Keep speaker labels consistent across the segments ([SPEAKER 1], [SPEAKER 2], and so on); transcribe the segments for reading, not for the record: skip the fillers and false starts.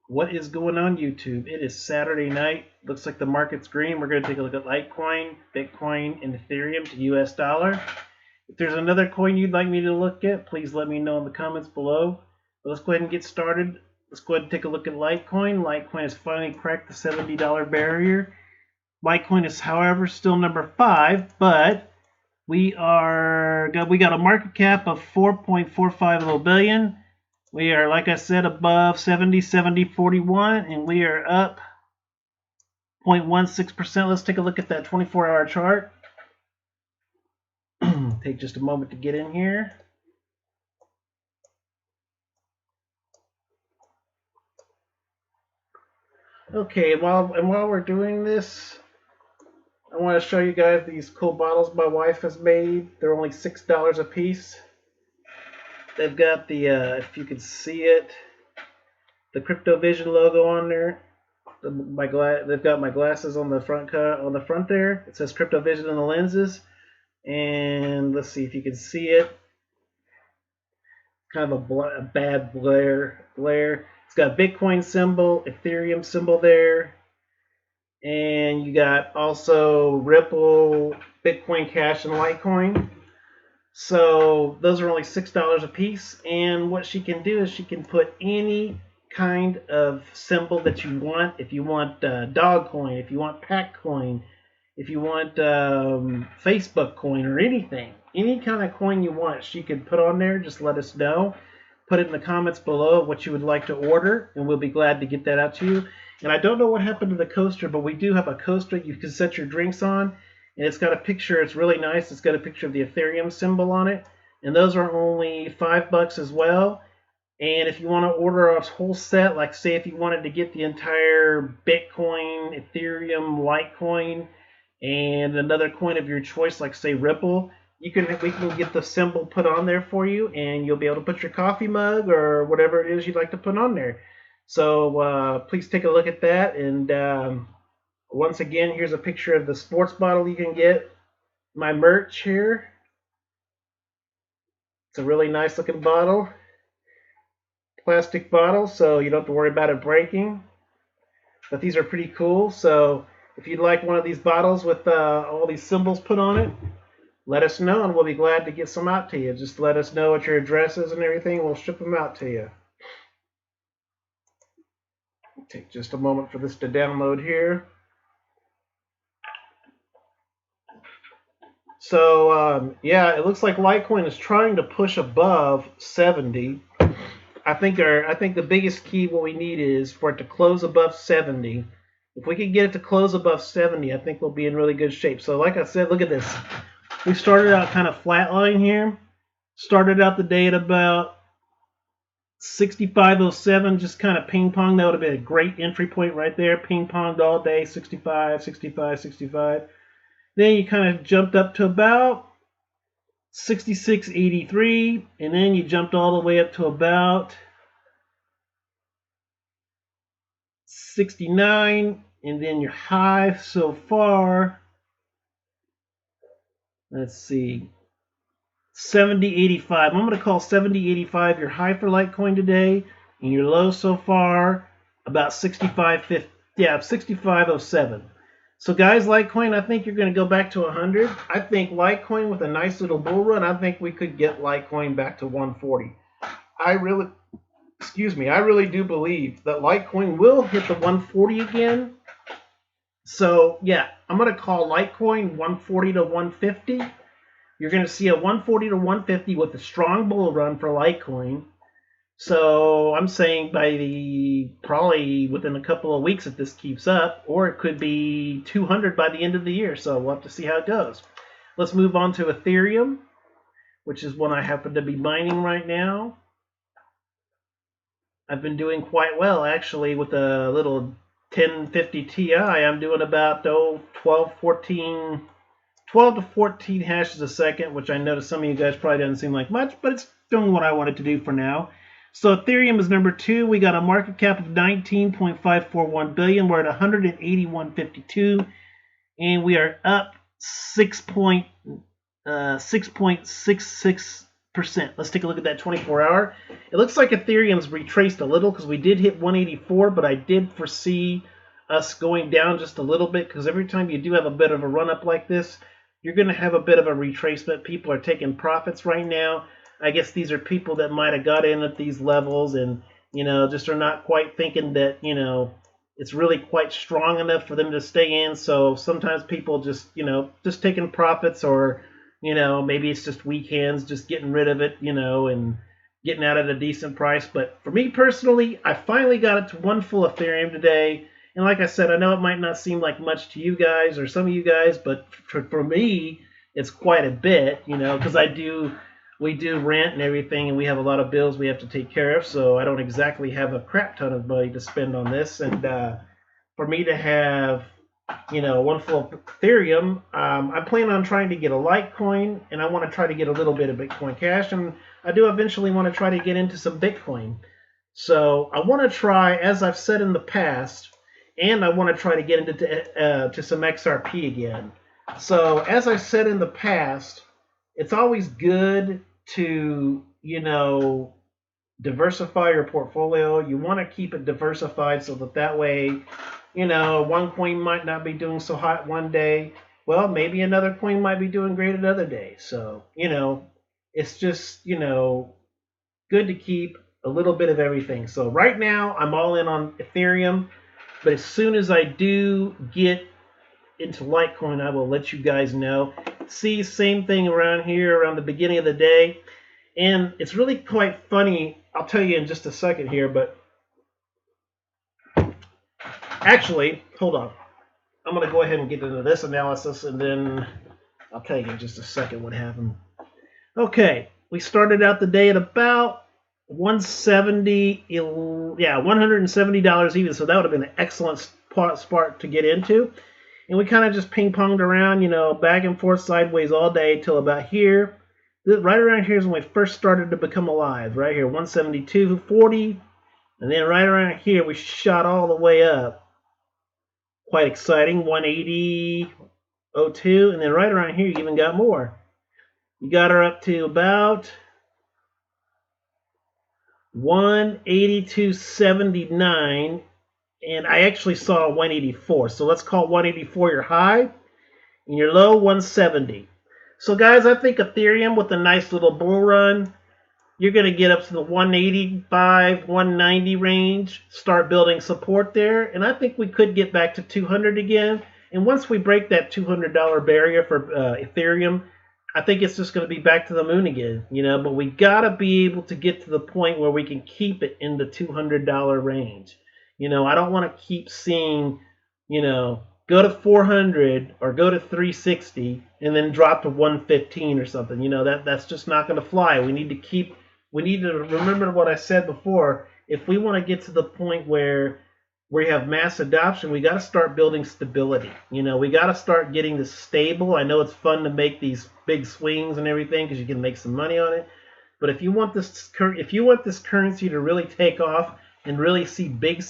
[SPEAKER 1] What is going on, YouTube? It is Saturday night. Looks like the market's green. We're going to take a look at Litecoin, Bitcoin, and Ethereum to US dollar. If there's another coin you'd like me to look at, please let me know in the comments below. But let's go ahead and get started. Let's go ahead and take a look at Litecoin. Litecoin has finally cracked the $70 barrier. Litecoin is, however, still number 5, but we got a market cap of 4.45 billion. We are, like I said, above 70.41, and we are up 0.16%. Let's take a look at that 24-hour chart. Take just a moment to get in here. Okay, while we're doing this, I want to show you guys these cool bottles my wife has made. They're only $6 a piece. They've got the, if you can see it, the Crypto Vision logo on there. They've got my glasses on the front there. It says Crypto Vision on the lenses, and let's see if you can see it. Kind of a bad glare. It's got Bitcoin symbol, Ethereum symbol there, and you got also Ripple, Bitcoin Cash, and Litecoin. So those are only $6 a piece, and what she can do is she can put any kind of symbol that you want. If you want dog coin, if you want pack coin, if you want Facebook coin or anything, any kind of coin you want, she could put on there. Just let us know. Put it in the comments below what you would like to order, and we'll be glad to get that out to you. And I don't know what happened to the coaster, but we do have a coaster you can set your drinks on. And it's got a picture. It's really nice. It's got a picture of the Ethereum symbol on it. And those are only $5 as well. And if you want to order a whole set, like say if you wanted to get the entire Bitcoin, Ethereum, Litecoin, and another coin of your choice, like say Ripple, we can get the symbol put on there for you, and you'll be able to put your coffee mug or whatever it is you'd like to put on there. So please take a look at that. And once again, here's a picture of the sports bottle you can get. My merch here. It's a really nice looking bottle. Plastic bottle, so you don't have to worry about it breaking. But these are pretty cool. So if you'd like one of these bottles with all these symbols put on it, let us know, and we'll be glad to get some out to you. Just let us know what your address is and everything. We'll ship them out to you. Take just a moment for this to download here. So yeah, it looks like Litecoin is trying to push above 70. I think the biggest key what we need is for it to close above 70. If we can get it to close above 70, I think we'll be in really good shape. So like I said, look at this. We started out kind of flatline here. Started out the day at about 65.07, just kind of ping-pong. That would have been a great entry point right there. Ping-ponged all day, 65, 65, 65. Then you kind of jumped up to about 66.83, and then you jumped all the way up to about 69, and then your high so far, let's see, 70.85. I'm going to call 70.85 your high for Litecoin today, and your low so far about 65.50. Yeah, 65.07. So guys, Litecoin, I think you're going to go back to 100. I think Litecoin with a nice little bull run, I think we could get Litecoin back to 140. I really do believe that Litecoin will hit the 140 again. So yeah, I'm going to call Litecoin 140 to 150. You're going to see a 140 to 150 with a strong bull run for Litecoin. So I'm saying probably within a couple of weeks if this keeps up, or it could be 200 by the end of the year. So we'll have to see how it goes. Let's move on to Ethereum, which is one I happen to be mining right now. I've been doing quite well actually with a little 1050 Ti. I'm doing about 12 to 14 hashes a second, which I know to some of you guys probably doesn't seem like much, but it's doing what I wanted to do for now. So Ethereum is number 2. We got a market cap of 19.541 billion. We're at 181.52, and we are up 6.66 Let's take a look at that 24-hour. It looks like Ethereum's retraced a little because we did hit 184, but I did foresee us going down just a little bit because every time you do have a bit of a run up like this, you're going to have a bit of a retracement. People are taking profits right now. I guess these are people that might have got in at these levels and, just are not quite thinking that, it's really quite strong enough for them to stay in. So sometimes people just taking profits, or maybe it's just weak hands, just getting rid of it, and getting out at a decent price. But for me personally, I finally got it to one full Ethereum today. And like I said, I know it might not seem like much to you guys or some of you guys, but for me, it's quite a bit, because we do rent and everything, and we have a lot of bills we have to take care of. So I don't exactly have a crap ton of money to spend on this. And for me to have one full Ethereum, I plan on trying to get a Litecoin, and I want to try to get a little bit of Bitcoin Cash, and I do eventually want to try to get into some Bitcoin. So I want to try, as I've said in the past, and I want to try to get into to some XRP again. So as I said in the past, it's always good to, diversify your portfolio. You want to keep it diversified so that way, one coin might not be doing so hot one day. Well, maybe another coin might be doing great another day. So, it's just, good to keep a little bit of everything. So right now, I'm all in on Ethereum. But as soon as I do get into Litecoin, I will let you guys know. See, same thing around here, around the beginning of the day. And it's really quite funny. I'll tell you in just a second here, but actually, hold on. I'm going to go ahead and get into this analysis, and then I'll tell you in just a second what happened. Okay, we started out the day at about $170 even, so that would have been an excellent spot to get into. And we kind of just ping-ponged around, back and forth sideways all day till about here. Right around here is when we first started to become alive. Right here, 172.40. And then right around here, we shot all the way up. Quite exciting, 180.02. And then right around here, you even got more. You got her up to about 182.79. And I actually saw 184. So let's call 184 your high. And your low, 170. So guys, I think Ethereum with a nice little bull run, you're going to get up to the 185, 190 range, start building support there. And I think we could get back to 200 again. And once we break that $200 barrier for Ethereum, I think it's just going to be back to the moon again, but we got to be able to get to the point where we can keep it in the $200 range. I don't want to keep seeing, go to 400 or go to 360 and then drop to 115 or something. That's just not going to fly. We need to remember what I said before. If we want to get to the point where we have mass adoption, we got to start building stability. We got to start getting this stable. I know it's fun to make these big swings and everything because you can make some money on it. But if you want this currency to really take off and really see big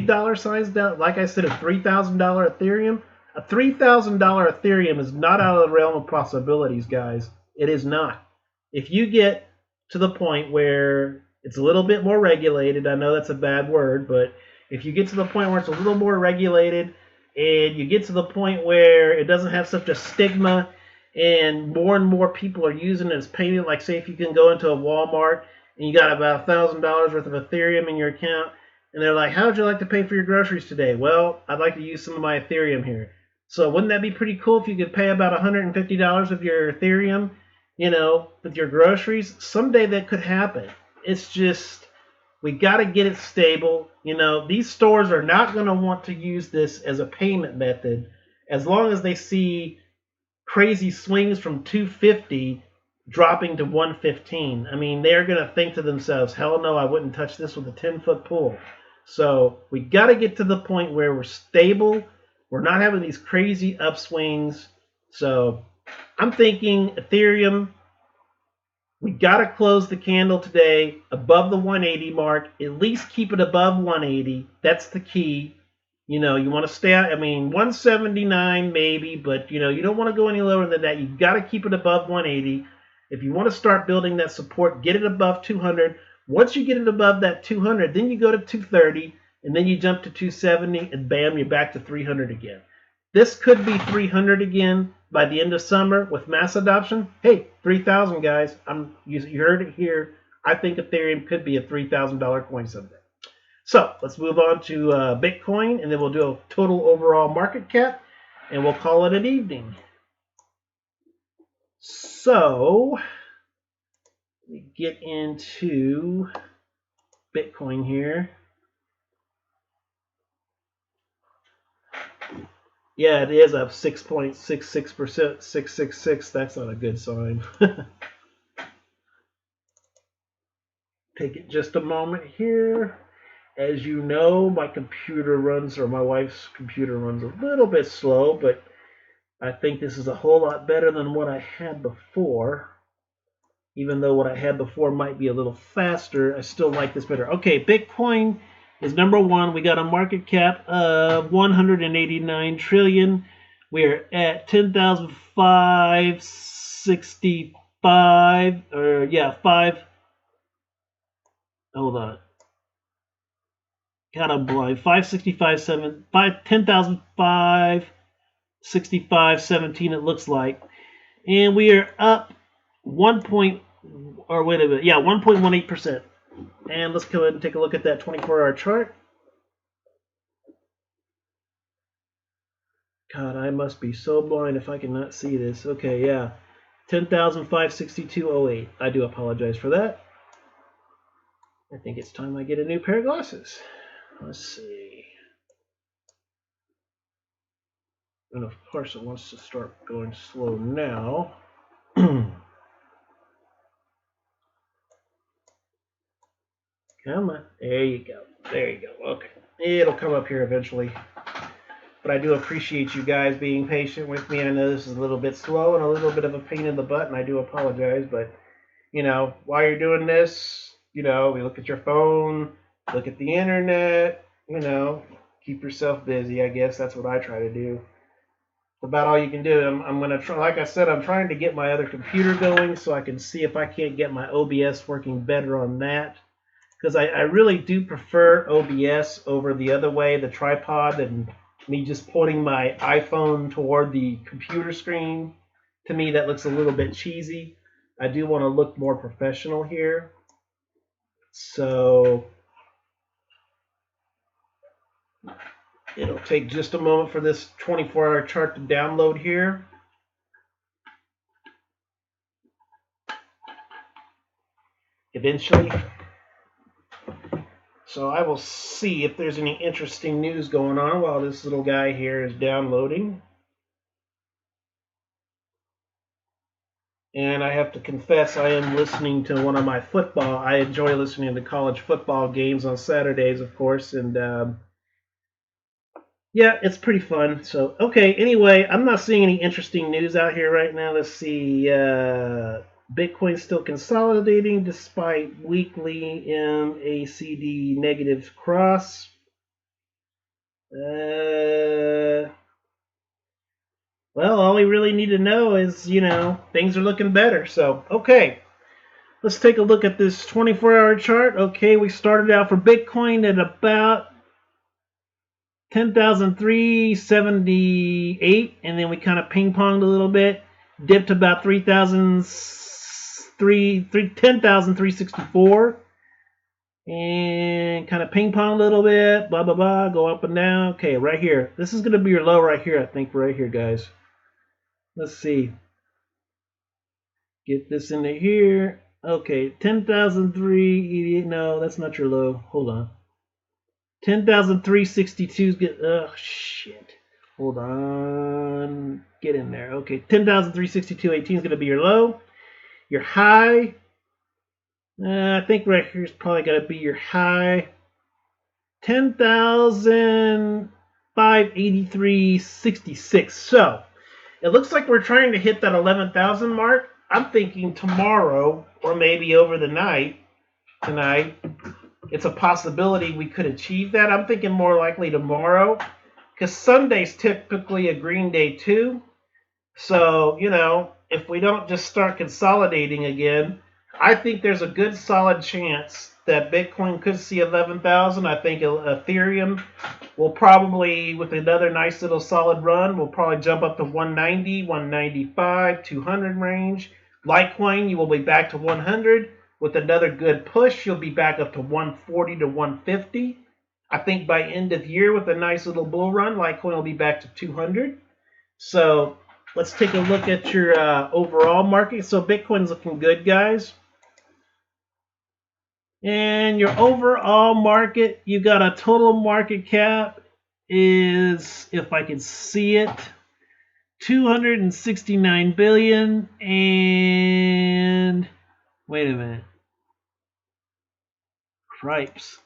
[SPEAKER 1] dollar signs down, like I said, a $3,000 Ethereum, a $3,000 Ethereum is not out of the realm of possibilities, guys. It is not. If you get to the point where it's a little bit more regulated, I know that's a bad word, but if you get to the point where it's a little more regulated and you get to the point where it doesn't have such a stigma and more people are using it as payment, like say if you can go into a Walmart and you got about $1,000 worth of Ethereum in your account, and they're like, how would you like to pay for your groceries today? Well, I'd like to use some of my Ethereum here. So wouldn't that be pretty cool if you could pay about $150 of your Ethereum, with your groceries? Someday that could happen. It's just, we got to get it stable. These stores are not going to want to use this as a payment method as long as they see crazy swings from 250 dropping to 115. I mean, they're going to think to themselves, hell no, I wouldn't touch this with a 10-foot pole. So we got to get to the point where we're stable. We're not having these crazy upswings. So I'm thinking Ethereum, we got to close the candle today above the 180 mark. At least keep it above 180. That's the key. You want to stay out. 179 maybe, but you don't want to go any lower than that. You got to keep it above 180. If you want to start building that support, get it above 200. Once you get it above that 200, then you go to 230, and then you jump to 270, and bam, you're back to 300 again. This could be 300 again by the end of summer with mass adoption. Hey, 3,000 guys. You heard it here. I think Ethereum could be a $3,000 coin someday. So let's move on to Bitcoin, and then we'll do a total overall market cap, and we'll call it an evening. So we get into Bitcoin here. Yeah, it is up 6.66%, 666. That's not a good sign. Take it just a moment here. As you know, my computer runs, or my wife's computer runs a little bit slow, but I think this is a whole lot better than what I had before. Even though what I had before might be a little faster, I still like this better. Okay, Bitcoin is number one. We got a market cap of 189 trillion. We're at 10,565, or yeah, 5. Hold on. Kind of blind. 565, 10,565.17 it looks like. And we are up 1.18%. And let's go ahead and take a look at that 24-hour chart. God, I must be so blind if I cannot see this. Okay, yeah. 10,562.08. I do apologize for that. I think it's time I get a new pair of glasses. Let's see. And of course it wants to start going slow now. Come on. There you go. There you go. Okay. It'll come up here eventually. But I do appreciate you guys being patient with me. I know this is a little bit slow and a little bit of a pain in the butt, and I do apologize. But, you know, while you're doing this, you know, we look at your phone, look at the internet, you know, keep yourself busy. I guess that's what I try to do. About all you can do. I'm going to try, like I said, I'm trying to get my other computer going so I can see if I can't get my OBS working better on that. Because I really do prefer OBS over the other way, the tripod, and me just pointing my iPhone toward the computer screen. To me, that looks a little bit cheesy. I do want to look more professional here. So it'll take just a moment for this 24-hour chart to download here. Eventually. So I will see if there's any interesting news going on while this little guy here is downloading. And I have to confess, I am listening to one of my football. I enjoy listening to college football games on Saturdays, of course. And yeah, it's pretty fun. So, okay, anyway, I'm not seeing any interesting news out here right now. Let's see. Bitcoin's still consolidating despite weekly MACD negative cross. Well, all we really need to know is, you know, things are looking better. So, okay, let's take a look at this 24-hour chart. Okay, we started out for Bitcoin at about 10,378, and then we kind of ping-ponged a little bit, dipped about 10,364, and kind of ping-pong a little bit, blah, blah, blah, go up and down. Okay, right here. This is going to be your low right here, I think, right here, guys. Let's see. Get this into here. Okay, 10,388. No, that's not your low. Hold on. 10,362 is good. Oh, shit. Hold on. Get in there. Okay, 10,362.18 is going to be your low. Your high, I think right here is probably going to be your high. 10,583.66. So, it looks like we're trying to hit that 11,000 mark. I'm thinking tomorrow, or maybe over the night, tonight, it's a possibility we could achieve that. I'm thinking more likely tomorrow, because Sunday's typically a green day too. So, you know, if we don't just start consolidating again, I think there's a good solid chance that Bitcoin could see 11,000. I think Ethereum will probably, with another nice little solid run, will probably jump up to 190, 195, 200 range. Litecoin, you will be back to 100. With another good push, you'll be back up to 140 to 150. I think by end of year, with a nice little bull run, Litecoin will be back to 200. So let's take a look at your overall market. So Bitcoin's looking good, guys. And your overall market, you got a total market cap is, if I can see it, 269 billion. And wait a minute. Cripes.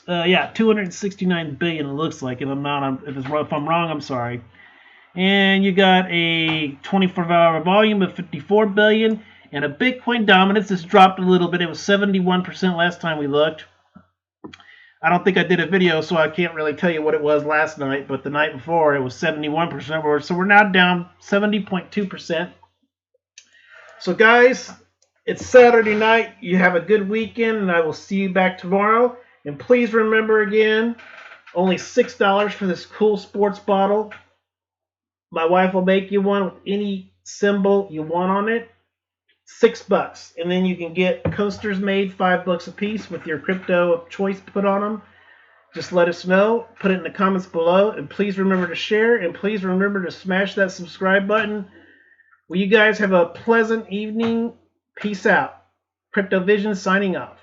[SPEAKER 1] Yeah, 269 billion. It looks like. If I'm wrong, I'm sorry. And you got a 24-hour volume of 54 billion, and a Bitcoin dominance has dropped a little bit. It was 71% last time we looked. I don't think I did a video, so I can't really tell you what it was last night, but the night before it was 71%. So we're now down 70.2%. So guys, it's Saturday night. You have a good weekend, and I will see you back tomorrow. And please remember again, only $6 for this cool sports bottle. My wife will make you one with any symbol you want on it. $6. And then you can get coasters made, $5 a piece, with your crypto of choice put on them. Just let us know. Put it in the comments below. And please remember to share. And please remember to smash that subscribe button. Well, you guys have a pleasant evening. Peace out. Crypto Vision signing off.